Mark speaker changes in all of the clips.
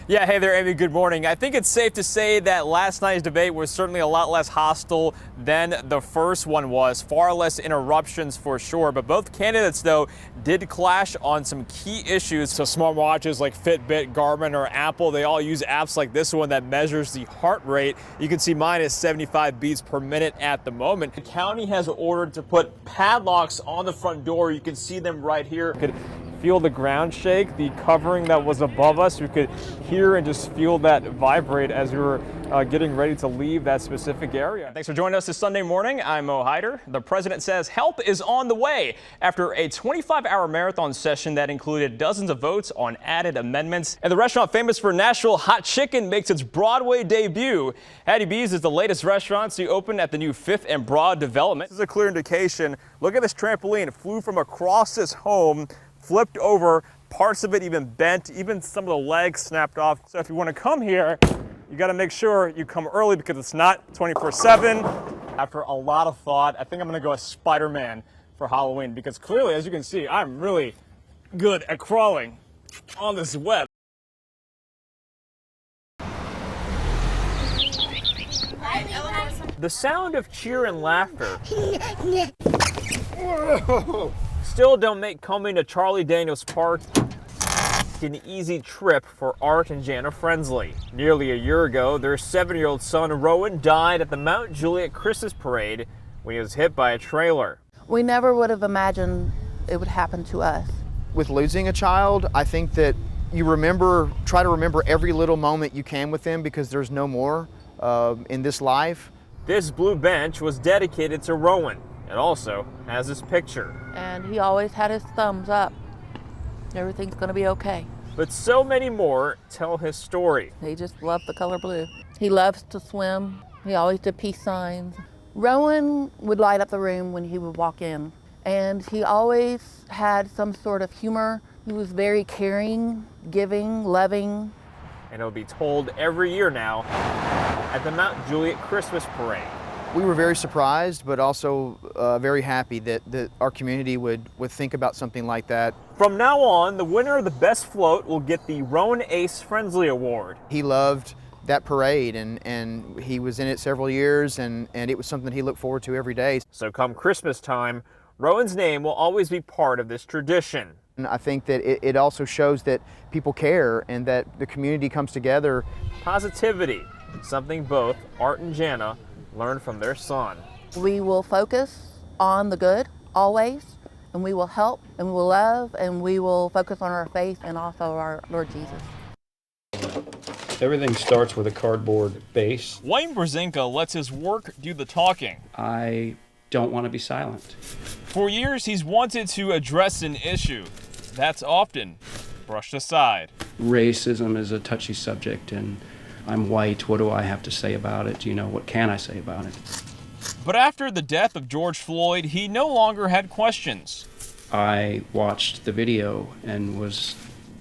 Speaker 1: Yeah, hey there, Amy. Good morning. I think it's safe to say that last night's debate was certainly a lot less hostile than the first one was. Far less interruptions for sure. But both candidates, though, did clash on some key issues. So smartwatches like Fitbit, Garmin, or Apple, they all use apps like this one that measures the heart rate. You can see mine is 75 beats per minute at the moment. The county has ordered to put padlocks on the front door. You can see them right here. You could feel the ground shake, the covering that was above us. We could hear and just feel that vibrate as we were getting ready to leave that specific area. Thanks for joining us this Sunday morning. I'm Mhaidereel. The president says help is on the way after a 25-hour marathon session that included dozens of votes on added amendments. And the restaurant famous for Nashville hot chicken makes its Broadway debut. Hattie B's is the latest restaurant to open at the new 5th and Broad development. This is a clear indication. Look at this trampoline. It flew from across this home, flipped over, parts of it even bent, even some of the legs snapped off. So if you want to come here, you got to make sure you come early because it's not 24/7. After a lot of thought, I think I'm going to go as Spider-Man for Halloween because clearly, as you can see, I'm really good at crawling on this web. The sound of cheer and laughter still don't make coming to Charlie Daniels Park an easy trip for Art and Jana Frensley. Nearly a year ago, their 7-year-old son Rowan died at the Mount Juliet Christmas parade when he was hit by a trailer.
Speaker 2: We never would have imagined it would happen to us.
Speaker 3: With losing a child, I think that you try to remember every little moment you can with them because there's no more in this life.
Speaker 1: This blue bench was dedicated to Rowan. It also has his picture.
Speaker 2: And he always had his thumbs up. Everything's gonna be okay.
Speaker 1: But so many more tell his story.
Speaker 2: He just loved the color blue. He loves to swim. He always did peace signs. Rowan would light up the room when he would walk in. And he always had some sort of humor. He was very caring, giving, loving.
Speaker 1: And it'll be told every year now at the Mount Juliet Christmas parade.
Speaker 3: We were very surprised, but also very happy that our community would think about something like that.
Speaker 1: From now on, the winner of the best float will get the Rowan Ace Frensley Award.
Speaker 3: He loved that parade, and he was in it several years, and it was something he looked forward to every day.
Speaker 1: So come Christmas time, Rowan's name will always be part of this tradition.
Speaker 3: And I think that it also shows that people care and that the community comes together.
Speaker 1: Positivity, something both Art and Jana learned from their son.
Speaker 2: We will focus on the good always, and we will help, and we will love, and we will focus on our faith and also our Lord Jesus.
Speaker 4: Everything starts with a cardboard base.
Speaker 1: Wayne Brzezinka lets his work do the talking.
Speaker 4: I don't want to be silent.
Speaker 1: For years, he's wanted to address an issue that's often brushed aside.
Speaker 4: Racism is a touchy subject, and I'm white. What do I have to say about it? What can I say about it?
Speaker 1: But after the death of George Floyd, he no longer had questions.
Speaker 4: I watched the video and was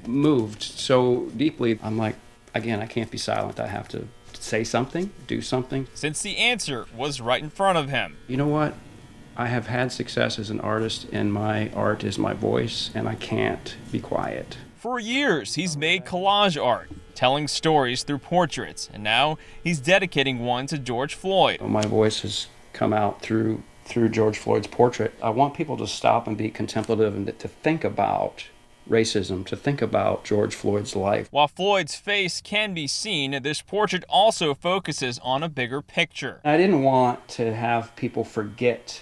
Speaker 4: moved so deeply. I'm like, again, I can't be silent. I have to say something, do something.
Speaker 1: Since the answer was right in front of him.
Speaker 4: You know what? I have had success as an artist, and my art is my voice, and I can't be quiet.
Speaker 1: For years, he's made collage art, telling stories through portraits, and now he's dedicating one to George Floyd.
Speaker 4: My voice has come out through George Floyd's portrait. I want people to stop and be contemplative and to think about racism, to think about George Floyd's life.
Speaker 1: While Floyd's face can be seen, this portrait also focuses on a bigger picture.
Speaker 4: I didn't want to have people forget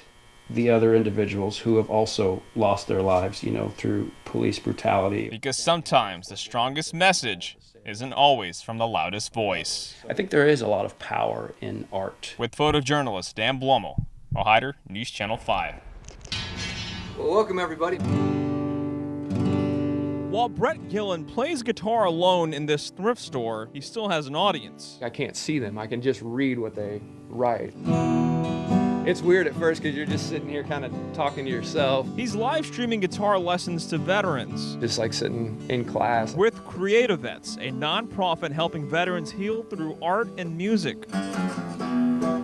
Speaker 4: the other individuals who have also lost their lives, through police brutality.
Speaker 1: Because sometimes the strongest message isn't always from the loudest voice.
Speaker 4: I think there is a lot of power in art.
Speaker 1: With photojournalist Dan Blumel, Mhaidereel, News Channel 5.
Speaker 5: Well, welcome everybody.
Speaker 1: While Brett Gillen plays guitar alone in this thrift store, he still has an audience.
Speaker 5: I can't see them. I can just read what they write. It's weird at first because you're just sitting here kind of talking to yourself.
Speaker 1: He's live streaming guitar lessons to veterans.
Speaker 5: Just like sitting in class.
Speaker 1: With Creative Vets, a nonprofit helping veterans heal through art and music.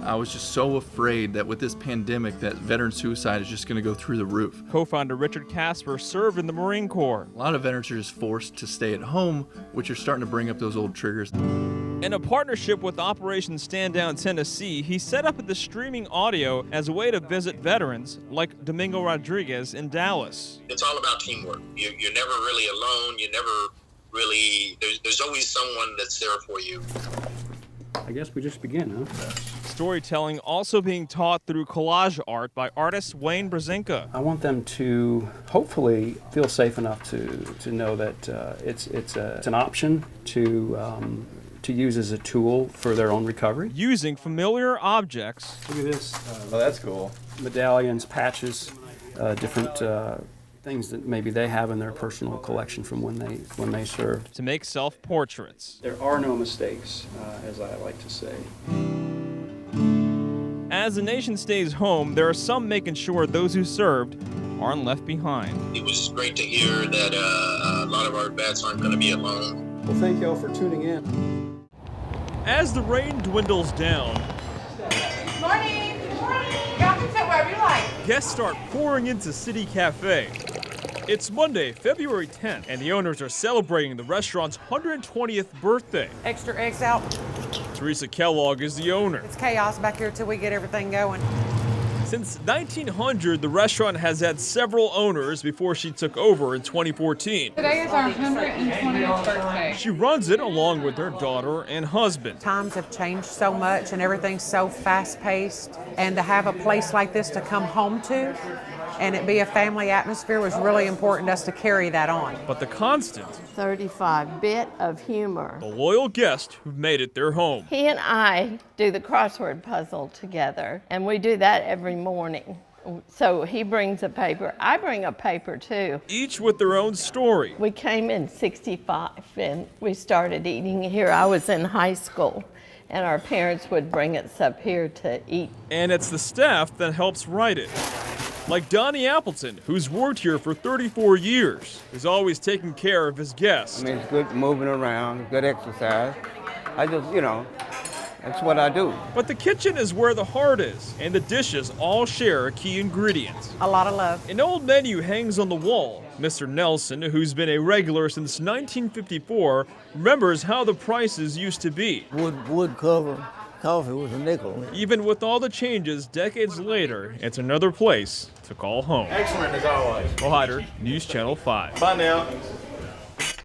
Speaker 6: I was just so afraid that with this pandemic that veteran suicide is just going to go through the roof.
Speaker 1: Co-founder Richard Casper served in the Marine Corps.
Speaker 6: A lot of veterans are just forced to stay at home, which are starting to bring up those old triggers.
Speaker 1: In a partnership with Operation Stand Down Tennessee, he set up the streaming audio as a way to visit veterans like Domingo Rodriguez in Dallas.
Speaker 7: It's all about teamwork. You're never really alone. You never really, there's always someone that's there for you.
Speaker 4: I guess we just begin, huh?
Speaker 1: Storytelling also being taught through collage art by artist Wayne Brzezinka.
Speaker 4: I want them to hopefully feel safe enough to know that it's an option to use as a tool for their own recovery.
Speaker 1: Using familiar objects.
Speaker 4: Look at this.
Speaker 6: Oh, that's cool.
Speaker 4: Medallions, patches, different things that maybe they have in their personal collection from when they served.
Speaker 1: To make self-portraits.
Speaker 4: There are no mistakes, as I like to say.
Speaker 1: As the nation stays home, there are some making sure those who served aren't left behind.
Speaker 7: It was great to hear that a lot of our vets aren't going to be alone.
Speaker 4: Well, thank y'all for tuning in.
Speaker 1: As the rain dwindles down,
Speaker 8: Morning! Morning! Y'all can sit wherever you like.
Speaker 1: guests start pouring into City Cafe. It's Monday, February 10th, and the owners are celebrating the restaurant's 120th birthday.
Speaker 8: Extra eggs out.
Speaker 1: Teresa Kellogg is the owner.
Speaker 8: It's chaos back here till we get everything going.
Speaker 1: Since 1900, the restaurant has had several owners before she took over in 2014.
Speaker 9: Today is our 120th birthday.
Speaker 1: She runs it along with her daughter and husband.
Speaker 8: Times have changed so much and everything's so fast-paced. And to have a place like this to come home to and it be a family atmosphere was really important to us to carry that on.
Speaker 1: But the constant,
Speaker 10: 35 bit of humor.
Speaker 1: the loyal guests who've made it their home.
Speaker 10: He and I do the crossword puzzle together, and we do that every morning. So he brings a paper, I bring a paper too.
Speaker 1: Each with their own story.
Speaker 10: We came in '65 and we started eating here. I was in high school and our parents would bring us up here to eat.
Speaker 1: And it's the staff that helps write it. Like Donnie Appleton, who's worked here for 34 years, is always taking care of his guests.
Speaker 11: I mean, it's good moving around, good exercise. I just, that's what I do.
Speaker 1: But the kitchen is where the heart is, and the dishes all share a key ingredient.
Speaker 8: A lot of love.
Speaker 1: An old menu hangs on the wall. Mr. Nelson, who's been a regular since 1954, remembers how the prices used to be.
Speaker 11: Wood cover. Coffee was a nickel.
Speaker 1: Even with all the changes decades later, it's another place to call home.
Speaker 6: Excellent as always.
Speaker 1: Mhaidereel, News Channel 5.
Speaker 6: Bye now.